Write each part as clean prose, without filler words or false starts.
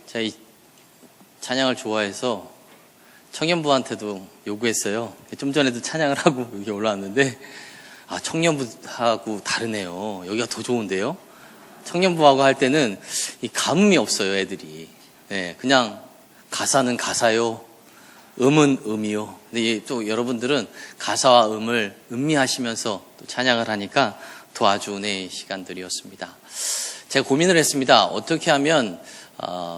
제가 이 찬양을 좋아해서 청년부한테도 요구했어요. 좀 전에도 찬양을 하고 여기 올라왔는데, 청년부하고 다르네요. 여기가 더 좋은데요? 청년부하고 할 때는 이 감흥이 없어요, 애들이. 네, 그냥 가사는 가사요, 음은 음이요. 근데 또 여러분들은 가사와 음을 음미하시면서 또 찬양을 하니까 더 아주 은혜의 시간들이었습니다. 제가 고민을 했습니다. 어떻게 하면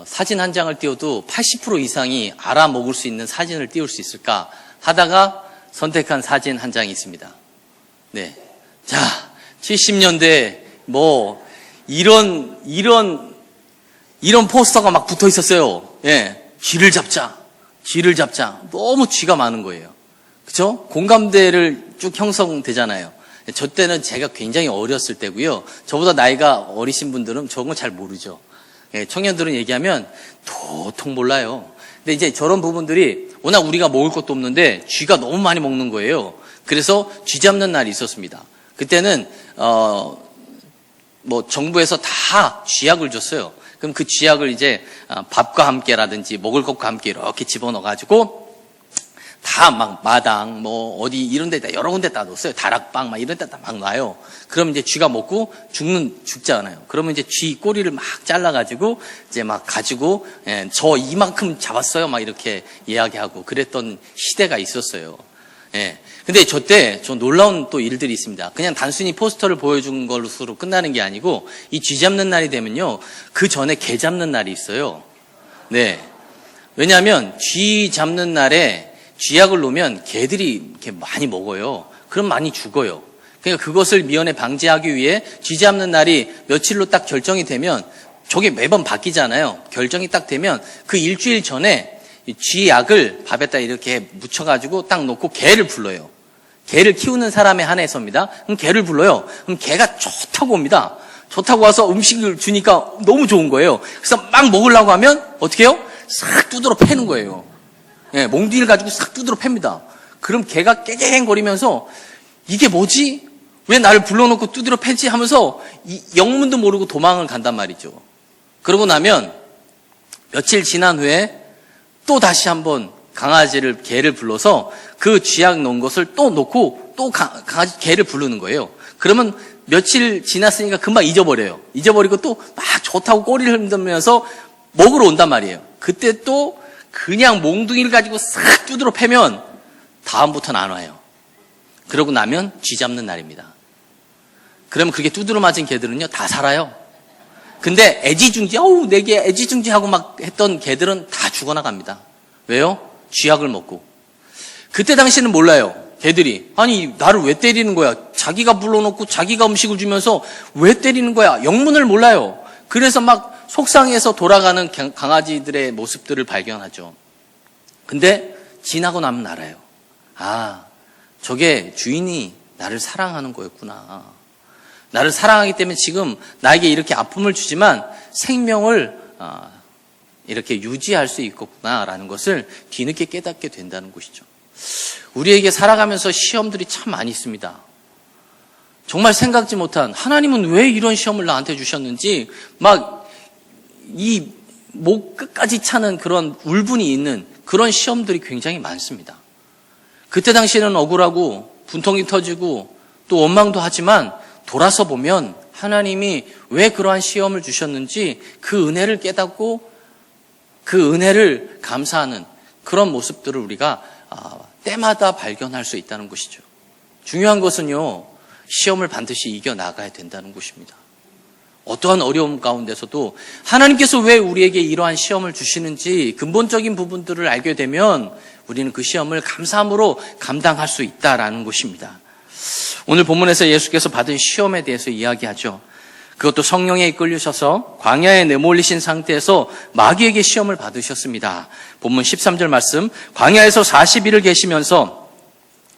사진 한 장을 띄워도 80% 이상이 알아먹을 수 있는 사진을 띄울 수 있을까 하다가 선택한 사진 한 장이 있습니다. 네. 자, 70년대 이런 포스터가 막 붙어 있었어요. 예. 쥐를 잡자. 너무 쥐가 많은 거예요. 그쵸? 공감대를 쭉 형성되잖아요. 저 때는 제가 굉장히 어렸을 때고요. 저보다 나이가 어리신 분들은 저건 잘 모르죠. 예, 청년들은 얘기하면 도통 몰라요. 근데 이제 저런 부분들이 워낙 우리가 먹을 것도 없는데 쥐가 너무 많이 먹는 거예요. 그래서 쥐 잡는 날이 있었습니다. 그때는 정부에서 다 쥐약을 줬어요. 그럼 그 쥐약을 이제 밥과 함께라든지 먹을 것과 함께 이렇게 집어넣어가지고 다 막 마당 어디 이런 데다 여러 군데다 넣었어요. 다락방 막 이런 데다 막 놔요. 그럼 이제 쥐가 먹고 죽잖아요. 그러면 이제 쥐 꼬리를 막 잘라가지고 이제 막 가지고 저 이만큼 잡았어요. 막 이렇게 이야기하고 그랬던 시대가 있었어요. 예. 근데 저 놀라운 또 일들이 있습니다. 그냥 단순히 포스터를 보여준 것으로 끝나는 게 아니고 이 쥐 잡는 날이 되면요. 그 전에 개 잡는 날이 있어요. 네. 왜냐하면 쥐 잡는 날에 쥐약을 놓으면 개들이 이렇게 많이 먹어요. 그럼 많이 죽어요. 그러니까 그것을 미연에 방지하기 위해 쥐 잡는 날이 며칠로 딱 결정이 되면 저게 매번 바뀌잖아요. 결정이 딱 되면 그 일주일 전에 쥐약을 밥에다 이렇게 묻혀가지고 딱 놓고 개를 불러요. 개를 키우는 사람에 한해서입니다. 그럼 개를 불러요. 그럼 개가 좋다고 옵니다. 좋다고 와서 음식을 주니까 너무 좋은 거예요. 그래서 막 먹으려고 하면 어떻게 해요? 싹 두드러 패는 거예요. 예, 몽둥이를 가지고 싹 두드러 팹니다. 그럼 개가 깨갱거리면서 이게 뭐지? 왜 나를 불러놓고 두드러 패지? 하면서 영문도 모르고 도망을 간단 말이죠. 그러고 나면 며칠 지난 후에 또 다시 한번 개를 불러서 그 쥐약 넣은 것을 또 놓고 또 개를 부르는 거예요. 그러면 며칠 지났으니까 금방 잊어버려요. 잊어버리고 또 막 좋다고 꼬리를 흔들면서 먹으러 온단 말이에요. 그때 또 그냥 몽둥이를 가지고 싹 두드러 패면 다음부터는 안 와요. 그러고 나면 쥐 잡는 날입니다. 그러면 그렇게 두드러 맞은 개들은요 다 살아요. 근데 내게 애지중지하고 막 했던 개들은 다 죽어나갑니다. 왜요? 쥐약을 먹고. 그때 당시에는 몰라요. 개들이 아니 나를 왜 때리는 거야? 자기가 불러놓고 자기가 음식을 주면서 왜 때리는 거야? 영문을 몰라요. 그래서 막 속상해서 돌아가는 강아지들의 모습들을 발견하죠. 근데 지나고 나면 알아요. 저게 주인이 나를 사랑하는 거였구나. 나를 사랑하기 때문에 지금 나에게 이렇게 아픔을 주지만 생명을 이렇게 유지할 수 있겠구나라는 것을 뒤늦게 깨닫게 된다는 것이죠. 우리에게 살아가면서 시험들이 참 많이 있습니다. 정말 생각지 못한 하나님은 왜 이런 시험을 나한테 주셨는지 막 이 목 끝까지 차는 그런 울분이 있는 그런 시험들이 굉장히 많습니다. 그때 당시에는 억울하고 분통이 터지고 또 원망도 하지만 돌아서 보면 하나님이 왜 그러한 시험을 주셨는지 그 은혜를 깨닫고 그 은혜를 감사하는 그런 모습들을 우리가 때마다 발견할 수 있다는 것이죠. 중요한 것은요, 시험을 반드시 이겨나가야 된다는 것입니다. 어떠한 어려움 가운데서도 하나님께서 왜 우리에게 이러한 시험을 주시는지 근본적인 부분들을 알게 되면 우리는 그 시험을 감사함으로 감당할 수 있다라는 것입니다. 오늘 본문에서 예수께서 받은 시험에 대해서 이야기하죠. 그것도 성령에 이끌리셔서 광야에 내몰리신 상태에서 마귀에게 시험을 받으셨습니다. 본문 13절 말씀, 광야에서 40일을 계시면서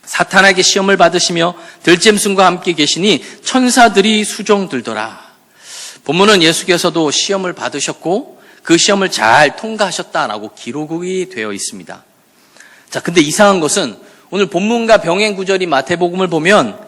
사탄에게 시험을 받으시며 들짐승과 함께 계시니 천사들이 수종들더라. 본문은 예수께서도 시험을 받으셨고 그 시험을 잘 통과하셨다라고 기록이 되어 있습니다. 자, 근데 이상한 것은 오늘 본문과 병행 구절이 마태복음을 보면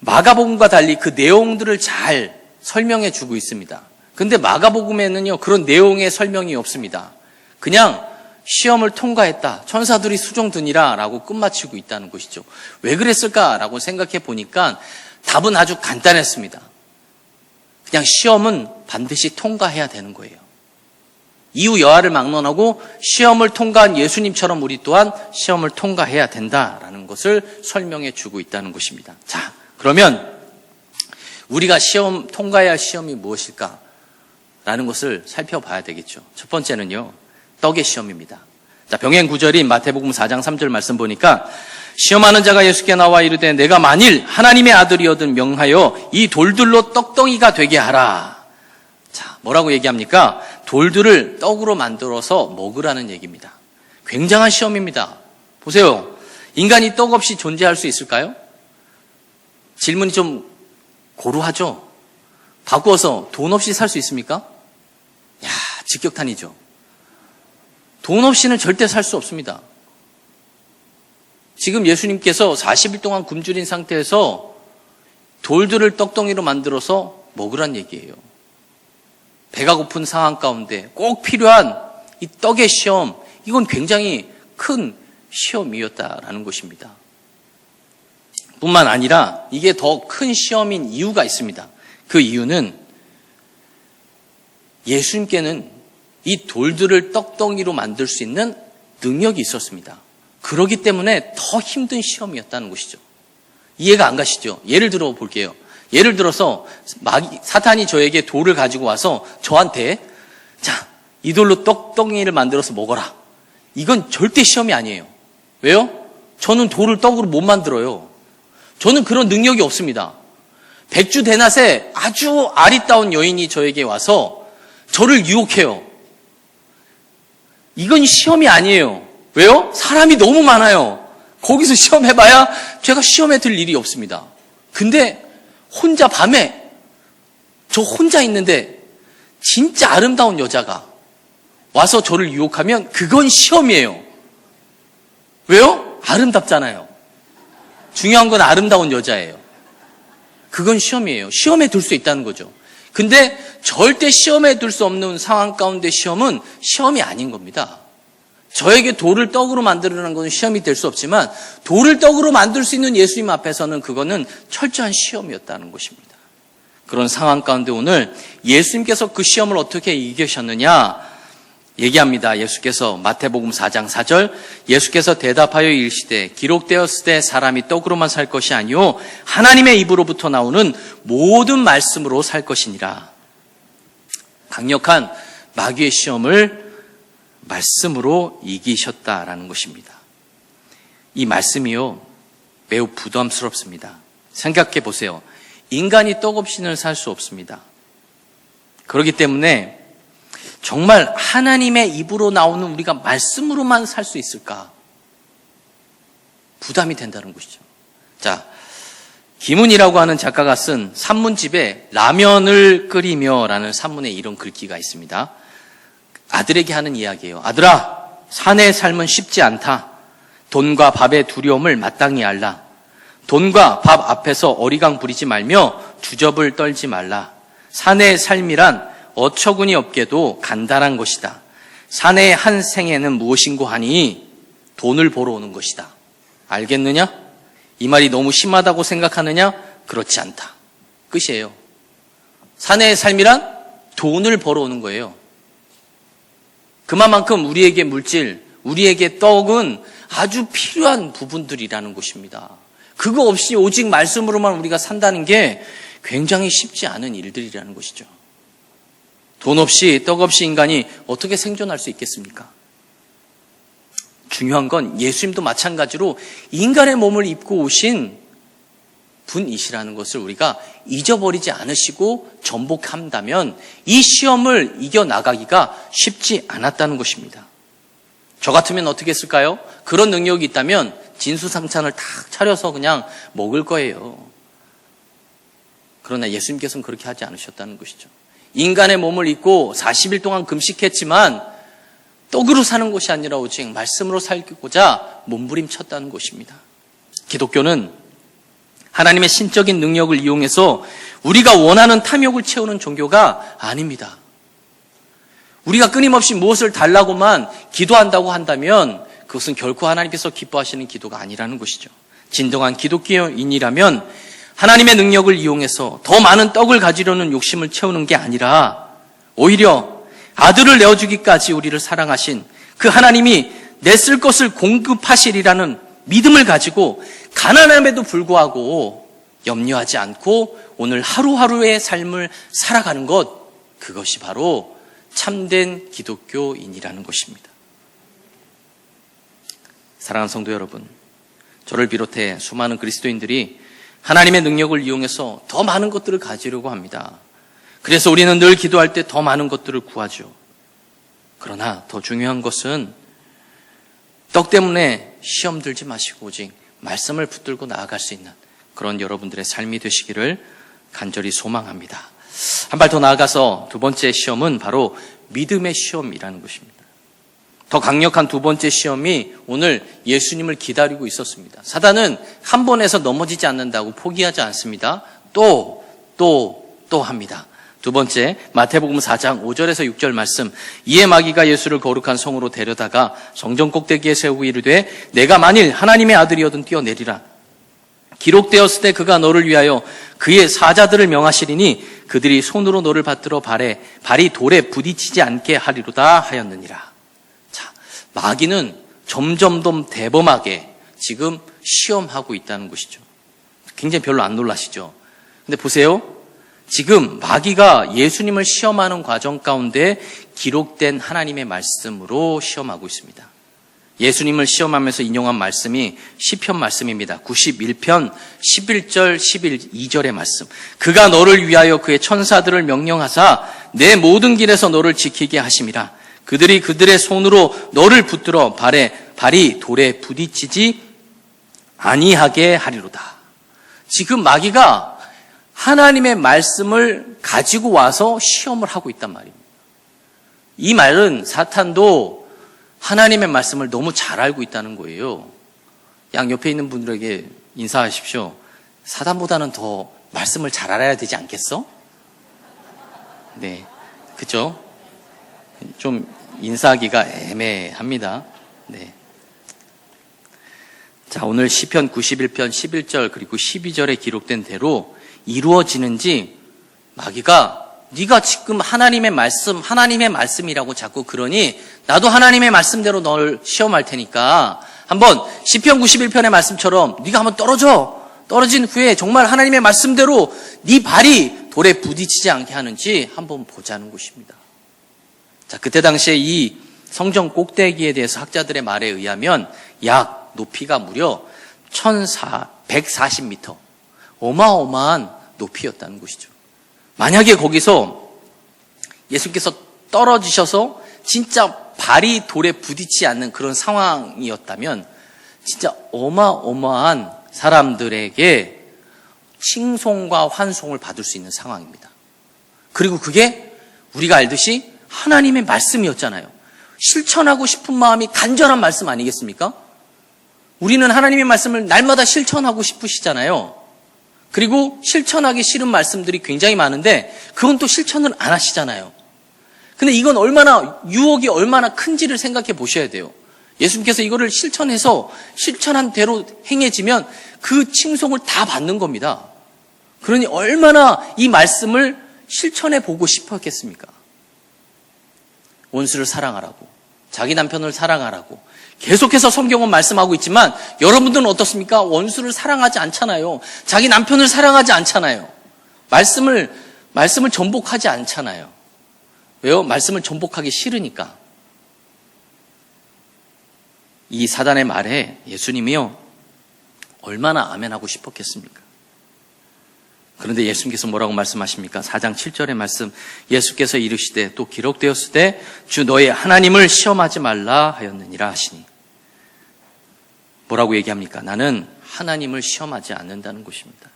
마가복음과 달리 그 내용들을 잘 설명해 주고 있습니다. 근데 마가복음에는요, 그런 내용의 설명이 없습니다. 그냥 시험을 통과했다, 천사들이 수종드니라 라고 끝마치고 있다는 것이죠. 왜 그랬을까라고 생각해 보니까 답은 아주 간단했습니다. 그냥 시험은 반드시 통과해야 되는 거예요. 이후 여하를 막론하고 시험을 통과한 예수님처럼 우리 또한 시험을 통과해야 된다라는 것을 설명해 주고 있다는 것입니다. 자, 그러면 우리가 통과해야 할 시험이 무엇일까? 라는 것을 살펴봐야 되겠죠. 첫 번째는요, 떡의 시험입니다. 자, 병행 구절인 마태복음 4장 3절 말씀 보니까 시험하는 자가 예수께 나와 이르되 내가 만일 하나님의 아들이거든 명하여 이 돌들로 떡덩이가 되게 하라. 자, 뭐라고 얘기합니까? 돌들을 떡으로 만들어서 먹으라는 얘기입니다. 굉장한 시험입니다. 보세요. 인간이 떡 없이 존재할 수 있을까요? 질문이 좀 고루하죠? 바꾸어서 돈 없이 살 수 있습니까? 야, 직격탄이죠. 돈 없이는 절대 살 수 없습니다. 지금 예수님께서 40일 동안 굶주린 상태에서 돌들을 떡덩이로 만들어서 먹으란 얘기예요. 배가 고픈 상황 가운데 꼭 필요한 이 떡의 시험, 이건 굉장히 큰 시험이었다라는 것입니다. 뿐만 아니라 이게 더 큰 시험인 이유가 있습니다. 그 이유는 예수님께는 이 돌들을 떡덩이로 만들 수 있는 능력이 있었습니다. 그렇기 때문에 더 힘든 시험이었다는 것이죠. 이해가 안 가시죠? 예를 들어 볼게요. 예를 들어서 사탄이 저에게 돌을 가지고 와서 저한테 자, 이 돌로 떡덩이를 만들어서 먹어라. 이건 절대 시험이 아니에요. 왜요? 저는 돌을 떡으로 못 만들어요. 저는 그런 능력이 없습니다. 백주대낮에 아주 아리따운 여인이 저에게 와서 저를 유혹해요. 이건 시험이 아니에요. 왜요? 사람이 너무 많아요. 거기서 시험해봐야 제가 시험에 들 일이 없습니다. 근데 혼자 밤에 저 혼자 있는데 진짜 아름다운 여자가 와서 저를 유혹하면 그건 시험이에요. 왜요? 아름답잖아요. 중요한 건 아름다운 여자예요. 그건 시험이에요. 시험에 들 수 있다는 거죠. 근데 절대 시험에 들 수 없는 상황 가운데 시험은 시험이 아닌 겁니다. 저에게 돌을 떡으로 만들으라는 것은 시험이 될 수 없지만 돌을 떡으로 만들 수 있는 예수님 앞에서는 그거는 철저한 시험이었다는 것입니다. 그런 상황 가운데 오늘 예수님께서 그 시험을 어떻게 이기셨느냐 얘기합니다. 예수께서 마태복음 4장 4절 예수께서 대답하여 이르시되 기록되었을 때 사람이 떡으로만 살 것이 아니요 하나님의 입으로부터 나오는 모든 말씀으로 살 것이니라. 강력한 마귀의 시험을 말씀으로 이기셨다라는 것입니다. 이 말씀이요 매우 부담스럽습니다. 생각해 보세요. 인간이 떡 없이는 살 수 없습니다. 그렇기 때문에 정말 하나님의 입으로 나오는 우리가 말씀으로만 살 수 있을까? 부담이 된다는 것이죠. 자, 김은이라고 하는 작가가 쓴 산문집에 라면을 끓이며라는 산문에 이런 글귀가 있습니다. 아들에게 하는 이야기예요. 아들아, 사내의 삶은 쉽지 않다. 돈과 밥의 두려움을 마땅히 알라. 돈과 밥 앞에서 어리광 부리지 말며 주접을 떨지 말라. 사내의 삶이란 어처구니 없게도 간단한 것이다. 사내의 한 생애는 무엇인고 하니 돈을 벌어 오는 것이다. 알겠느냐? 이 말이 너무 심하다고 생각하느냐? 그렇지 않다. 끝이에요. 사내의 삶이란 돈을 벌어 오는 거예요. 그만큼 우리에게 물질, 우리에게 떡은 아주 필요한 부분들이라는 것입니다. 그거 없이 오직 말씀으로만 우리가 산다는 게 굉장히 쉽지 않은 일들이라는 것이죠. 돈 없이 떡 없이 인간이 어떻게 생존할 수 있겠습니까? 중요한 건 예수님도 마찬가지로 인간의 몸을 입고 오신 분이시라는 것을 우리가 잊어버리지 않으시고 전복한다면 이 시험을 이겨나가기가 쉽지 않았다는 것입니다. 저 같으면 어떻게 했을까요? 그런 능력이 있다면 진수상찬을 탁 차려서 그냥 먹을 거예요. 그러나 예수님께서는 그렇게 하지 않으셨다는 것이죠. 인간의 몸을 입고 40일 동안 금식했지만 떡으로 사는 것이 아니라 오직 말씀으로 살고자 몸부림쳤다는 것입니다. 기독교는 하나님의 신적인 능력을 이용해서 우리가 원하는 탐욕을 채우는 종교가 아닙니다. 우리가 끊임없이 무엇을 달라고만 기도한다고 한다면 그것은 결코 하나님께서 기뻐하시는 기도가 아니라는 것이죠. 진정한 기독교인이라면 하나님의 능력을 이용해서 더 많은 떡을 가지려는 욕심을 채우는 게 아니라 오히려 아들을 내어주기까지 우리를 사랑하신 그 하나님이 내 쓸 것을 공급하시리라는 믿음을 가지고 가난함에도 불구하고 염려하지 않고 오늘 하루하루의 삶을 살아가는 것, 그것이 바로 참된 기독교인이라는 것입니다. 사랑하는 성도 여러분, 저를 비롯해 수많은 그리스도인들이 하나님의 능력을 이용해서 더 많은 것들을 가지려고 합니다. 그래서 우리는 늘 기도할 때 더 많은 것들을 구하죠. 그러나 더 중요한 것은 떡 때문에 시험 들지 마시고 오직 말씀을 붙들고 나아갈 수 있는 그런 여러분들의 삶이 되시기를 간절히 소망합니다. 한 발 더 나아가서 두 번째 시험은 바로 믿음의 시험이라는 것입니다. 더 강력한 두 번째 시험이 오늘 예수님을 기다리고 있었습니다. 사단은 한 번 해서 넘어지지 않는다고 포기하지 않습니다. 또 합니다. 두 번째, 마태복음 4장 5절에서 6절 말씀. 이에 마귀가 예수를 거룩한 성으로 데려다가 성전 꼭대기에 세우고 이르되 내가 만일 하나님의 아들이어든 뛰어내리라. 기록되었을 때 그가 너를 위하여 그의 사자들을 명하시리니 그들이 손으로 너를 받들어 발이 돌에 부딪히지 않게 하리로다 하였느니라. 자, 마귀는 점점 더 대범하게 지금 시험하고 있다는 것이죠. 굉장히 별로 안 놀라시죠? 근데 보세요. 지금 마귀가 예수님을 시험하는 과정 가운데 기록된 하나님의 말씀으로 시험하고 있습니다. 예수님을 시험하면서 인용한 말씀이 시편 말씀입니다. 91편 11절 12절의 말씀. 그가 너를 위하여 그의 천사들을 명령하사 내 모든 길에서 너를 지키게 하심이라. 그들이 그들의 손으로 너를 붙들어 발이 돌에 부딪히지 아니하게 하리로다. 지금 마귀가 하나님의 말씀을 가지고 와서 시험을 하고 있단 말입니다. 이 말은 사탄도 하나님의 말씀을 너무 잘 알고 있다는 거예요. 양 옆에 있는 분들에게 인사하십시오. 사단보다는 더 말씀을 잘 알아야 되지 않겠어? 네, 그죠? 좀 인사하기가 애매합니다. 네. 자, 오늘 시편 91편 11절 그리고 12절에 기록된 대로 이루어지는지 마귀가 네가 지금 하나님의 말씀이라고 자꾸 그러니 나도 하나님의 말씀대로 널 시험할 테니까 한번 시편 91편의 말씀처럼 네가 한번 떨어진 후에 정말 하나님의 말씀대로 네 발이 돌에 부딪히지 않게 하는지 한번 보자는 것입니다. 자, 그때 당시에 이 성전 꼭대기에 대해서 학자들의 말에 의하면 약 높이가 무려 140m 어마어마한 높이였다는 것이죠. 만약에 거기서 예수께서 떨어지셔서 진짜 발이 돌에 부딪히지 않는 그런 상황이었다면 진짜 어마어마한 사람들에게 칭송과 환송을 받을 수 있는 상황입니다. 그리고 그게 우리가 알듯이 하나님의 말씀이었잖아요. 실천하고 싶은 마음이 간절한 말씀 아니겠습니까? 우리는 하나님의 말씀을 날마다 실천하고 싶으시잖아요. 그리고 실천하기 싫은 말씀들이 굉장히 많은데 그건 또 실천을 안 하시잖아요. 근데 이건 유혹이 얼마나 큰지를 생각해 보셔야 돼요. 예수님께서 이거를 실천해서 실천한 대로 행해지면 그 칭송을 다 받는 겁니다. 그러니 얼마나 이 말씀을 실천해 보고 싶어 했겠습니까? 원수를 사랑하라고, 자기 남편을 사랑하라고 계속해서 성경은 말씀하고 있지만 여러분들은 어떻습니까? 원수를 사랑하지 않잖아요. 자기 남편을 사랑하지 않잖아요. 말씀을 전복하지 않잖아요. 왜요? 말씀을 전복하기 싫으니까. 이 사단의 말에 예수님이요 얼마나 아멘하고 싶었겠습니까? 그런데 예수님께서 뭐라고 말씀하십니까? 4장 7절의 말씀. 예수께서 이르시되 또 기록되었을 때 주 너의 하나님을 시험하지 말라 하였느니라 하시니. 뭐라고 얘기합니까? 나는 하나님을 시험하지 않는다는 것입니다.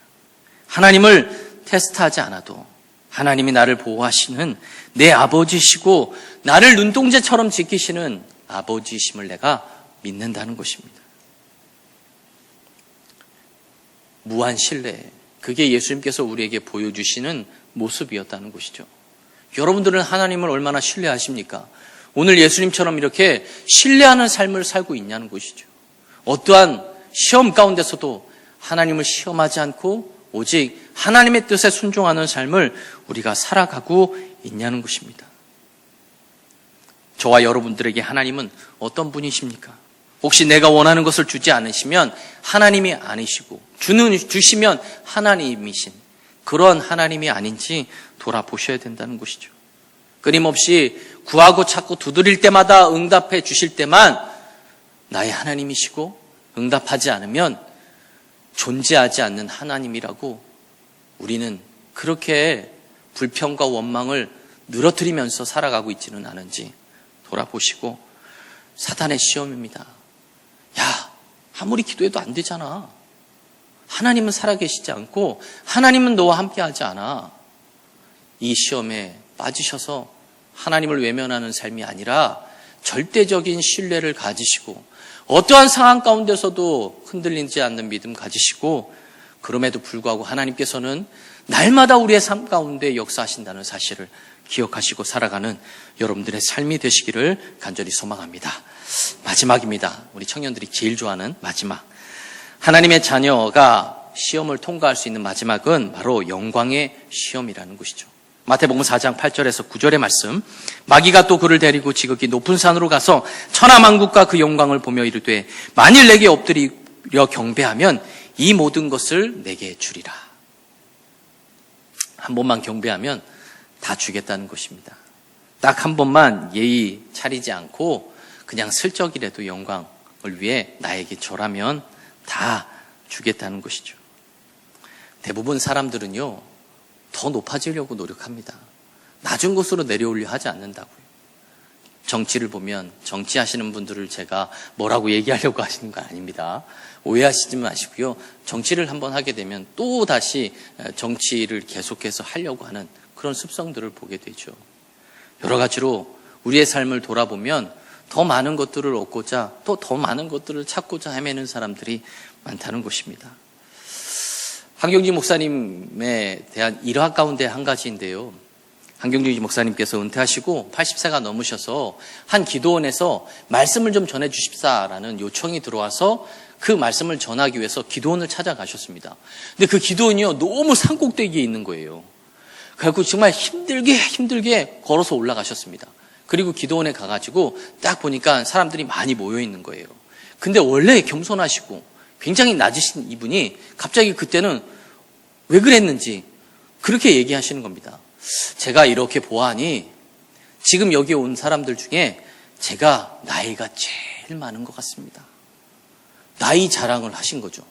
하나님을 테스트하지 않아도 하나님이 나를 보호하시는 내 아버지시고 나를 눈동자처럼 지키시는 아버지심을 내가 믿는다는 것입니다. 무한 신뢰, 그게 예수님께서 우리에게 보여주시는 모습이었다는 것이죠. 여러분들은 하나님을 얼마나 신뢰하십니까? 오늘 예수님처럼 이렇게 신뢰하는 삶을 살고 있냐는 것이죠. 어떠한 시험 가운데서도 하나님을 시험하지 않고 오직 하나님의 뜻에 순종하는 삶을 우리가 살아가고 있냐는 것입니다. 저와 여러분들에게 하나님은 어떤 분이십니까? 혹시 내가 원하는 것을 주지 않으시면 하나님이 아니시고 주시면 하나님이신 그런 하나님이 아닌지 돌아보셔야 된다는 것이죠. 끊임없이 구하고 찾고 두드릴 때마다 응답해 주실 때만 나의 하나님이시고 응답하지 않으면 존재하지 않는 하나님이라고 우리는 그렇게 불평과 원망을 늘어뜨리면서 살아가고 있지는 않은지 돌아보시고 사단의 시험입니다. 야, 아무리 기도해도 안 되잖아. 하나님은 살아계시지 않고 하나님은 너와 함께하지 않아. 이 시험에 빠지셔서 하나님을 외면하는 삶이 아니라 절대적인 신뢰를 가지시고 어떠한 상황 가운데서도 흔들리지 않는 믿음 가지시고 그럼에도 불구하고 하나님께서는 날마다 우리의 삶 가운데 역사하신다는 사실을 기억하시고 살아가는 여러분들의 삶이 되시기를 간절히 소망합니다. 마지막입니다. 우리 청년들이 제일 좋아하는 마지막. 하나님의 자녀가 시험을 통과할 수 있는 마지막은 바로 영광의 시험이라는 것이죠. 마태복음 4장 8절에서 9절의 말씀. 마귀가 또 그를 데리고 지극히 높은 산으로 가서 천하만국과 그 영광을 보며 이르되 만일 내게 엎드려 경배하면 이 모든 것을 내게 주리라. 한 번만 경배하면 다 주겠다는 것입니다. 딱 한 번만 예의 차리지 않고 그냥 슬쩍이라도 영광을 위해 나에게 절하면 다 주겠다는 것이죠. 대부분 사람들은요, 더 높아지려고 노력합니다. 낮은 곳으로 내려오려 하지 않는다고요. 정치를 보면 정치하시는 분들을 제가 뭐라고 얘기하려고 하시는 건 아닙니다. 오해하시지 마시고요. 정치를 한번 하게 되면 또 다시 정치를 계속해서 하려고 하는 그런 습성들을 보게 되죠. 여러 가지로 우리의 삶을 돌아보면 더 많은 것들을 얻고자 또 더 많은 것들을 찾고자 헤매는 사람들이 많다는 것입니다. 한경직 목사님에 대한 일화 가운데 한 가지인데요. 한경직 목사님께서 은퇴하시고 80세가 넘으셔서 한 기도원에서 말씀을 좀 전해 주십사라는 요청이 들어와서 그 말씀을 전하기 위해서 기도원을 찾아가셨습니다. 근데 그 기도원이요, 너무 산꼭대기에 있는 거예요. 그래서 정말 힘들게 걸어서 올라가셨습니다. 그리고 기도원에 가가지고 딱 보니까 사람들이 많이 모여 있는 거예요. 근데 원래 겸손하시고 굉장히 낮으신 이분이 갑자기 그때는 왜 그랬는지 그렇게 얘기하시는 겁니다. 제가 이렇게 보아하니 지금 여기 온 사람들 중에 제가 나이가 제일 많은 것 같습니다. 나이 자랑을 하신 거죠.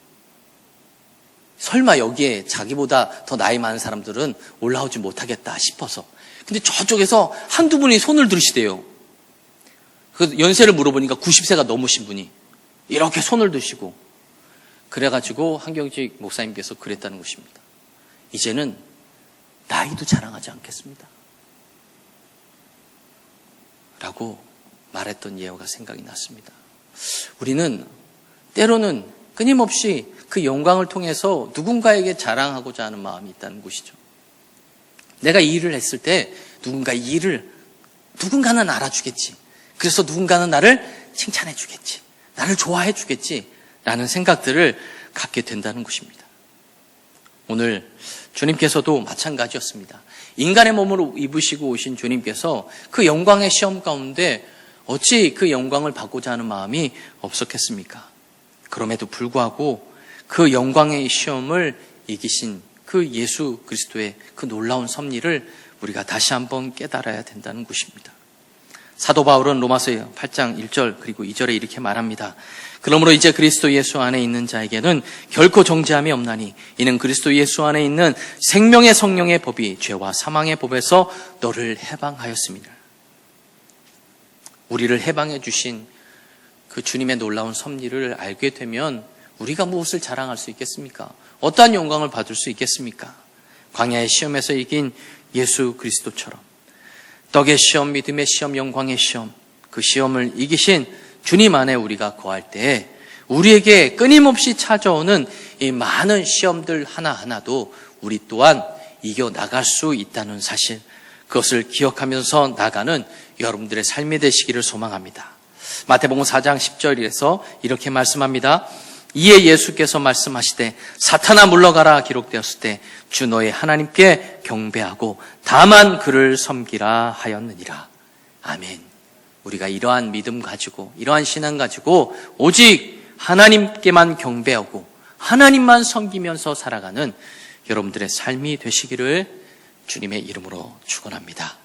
설마 여기에 자기보다 더 나이 많은 사람들은 올라오지 못하겠다 싶어서. 근데 저쪽에서 한두 분이 손을 들으시대요. 그 연세를 물어보니까 90세가 넘으신 분이 이렇게 손을 드시고, 그래가지고 한경직 목사님께서 그랬다는 것입니다. 이제는 나이도 자랑하지 않겠습니다. 라고 말했던 예화가 생각이 났습니다. 우리는 때로는 끊임없이 그 영광을 통해서 누군가에게 자랑하고자 하는 마음이 있다는 것이죠. 내가 이 일을 했을 때 누군가는 알아주겠지. 그래서 누군가는 나를 칭찬해 주겠지. 나를 좋아해 주겠지. 라는 생각들을 갖게 된다는 것입니다. 오늘 주님께서도 마찬가지였습니다. 인간의 몸으로 입으시고 오신 주님께서 그 영광의 시험 가운데 어찌 그 영광을 받고자 하는 마음이 없었겠습니까? 그럼에도 불구하고 그 영광의 시험을 이기신 그 예수 그리스도의 그 놀라운 섭리를 우리가 다시 한번 깨달아야 된다는 것입니다. 사도 바울은 로마서 8장 1절 그리고 2절에 이렇게 말합니다. 그러므로 이제 그리스도 예수 안에 있는 자에게는 결코 정죄함이 없나니 이는 그리스도 예수 안에 있는 생명의 성령의 법이 죄와 사망의 법에서 너를 해방하였습니다. 우리를 해방해 주신 그 주님의 놀라운 섭리를 알게 되면 우리가 무엇을 자랑할 수 있겠습니까? 어떠한 영광을 받을 수 있겠습니까? 광야의 시험에서 이긴 예수 그리스도처럼 떡의 시험, 믿음의 시험, 영광의 시험, 그 시험을 이기신 주님 안에 우리가 거할 때 우리에게 끊임없이 찾아오는 이 많은 시험들 하나하나도 우리 또한 이겨나갈 수 있다는 사실, 그것을 기억하면서 나가는 여러분들의 삶이 되시기를 소망합니다. 마태복음 4장 10절에서 이렇게 말씀합니다. 이에 예수께서 말씀하시되 사탄아 물러가라 기록되었을 때 주 너의 하나님께 경배하고 다만 그를 섬기라 하였느니라. 아멘. 우리가 이러한 믿음 가지고 이러한 신앙 가지고 오직 하나님께만 경배하고 하나님만 섬기면서 살아가는 여러분들의 삶이 되시기를 주님의 이름으로 축원합니다.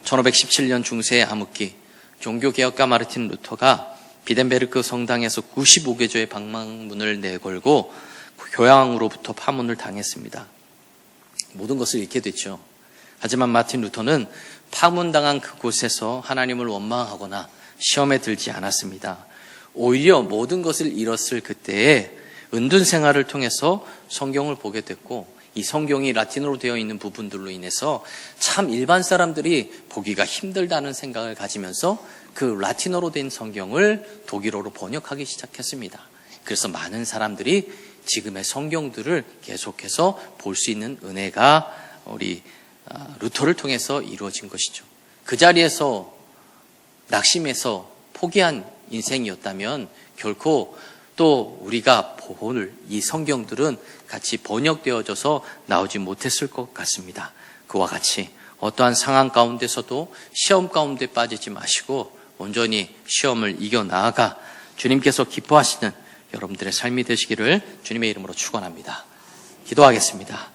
1517년 중세의 암흑기, 종교개혁가 마르틴 루터가 비덴베르크 성당에서 95개조의 방망문을 내걸고 교황으로부터 파문을 당했습니다. 모든 것을 잃게 됐죠. 하지만 마틴 루터는 파문당한 그곳에서 하나님을 원망하거나 시험에 들지 않았습니다. 오히려 모든 것을 잃었을 그때에 은둔 생활을 통해서 성경을 보게 됐고, 이 성경이 라틴어로 되어 있는 부분들로 인해서 참 일반 사람들이 보기가 힘들다는 생각을 가지면서 그 라틴어로 된 성경을 독일어로 번역하기 시작했습니다. 그래서 많은 사람들이 지금의 성경들을 계속해서 볼 수 있는 은혜가 우리 루터를 통해서 이루어진 것이죠. 그 자리에서 낙심해서 포기한 인생이었다면 결코 또 우리가 볼 이 성경들은 같이 번역되어져서 나오지 못했을 것 같습니다. 그와 같이 어떠한 상황 가운데서도 시험 가운데 빠지지 마시고 온전히 시험을 이겨나아가 주님께서 기뻐하시는 여러분들의 삶이 되시기를 주님의 이름으로 축원합니다. 기도하겠습니다.